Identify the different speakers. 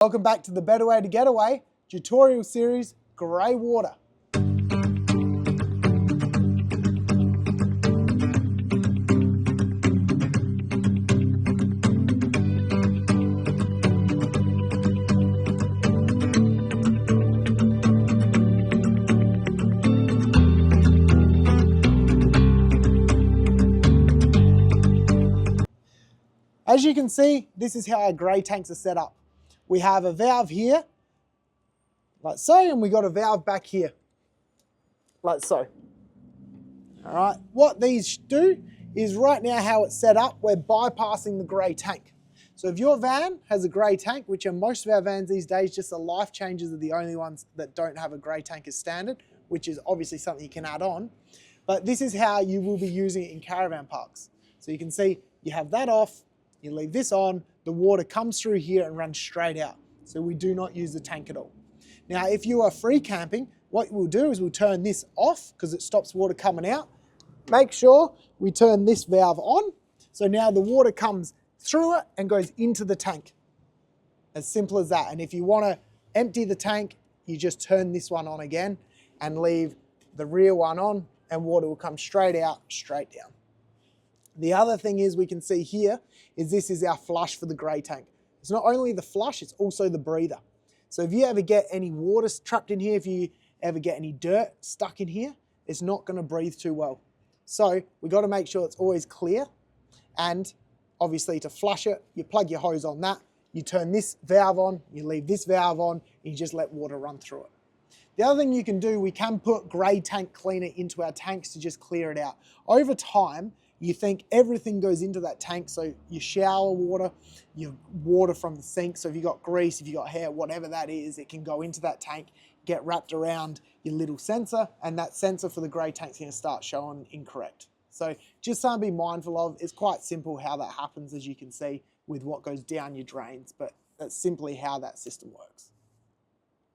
Speaker 1: Welcome back to the Better Way to Get Away tutorial series, Grey Water. As you can see, this is how our grey tanks are set up. We have a valve here, like so, and we got a valve back here, like so. All right, what these do is right now how it's set up, we're bypassing the grey tank. So if your van has a grey tank, which are most of our vans these days, just the life changes are the only ones that don't have a grey tank as standard, which is obviously something you can add on. But this is how you will be using it in caravan parks. So you can see you have that off, you leave this on, the water comes through here and runs straight out. So we do not use the tank at all. Now, if you are free camping, what we'll do is we'll turn this off because it stops water coming out. Make sure we turn this valve on. So now the water comes through it and goes into the tank. As simple as that. And if you want to empty the tank, you just turn this one on again and leave the rear one on and water will come straight out, straight down. The other thing is we can see here is this is our flush for the grey tank. It's not only the flush, it's also the breather. So if you ever get any water trapped in here, if you ever get any dirt stuck in here, it's not going to breathe too well. So we got to make sure it's always clear. And obviously to flush it, you plug your hose on that, you turn this valve on, you leave this valve on, and you just let water run through it. The other thing you can do, we can put grey tank cleaner into our tanks to just clear it out. Over time, you think everything goes into that tank, so your shower water, your water from the sink, so if you've got grease, if you've got hair, whatever that is, it can go into that tank, get wrapped around your little sensor, and that sensor for the grey tank's gonna start showing incorrect. So just something to be mindful of. It's quite simple how that happens, as you can see, with what goes down your drains, but that's simply how that system works.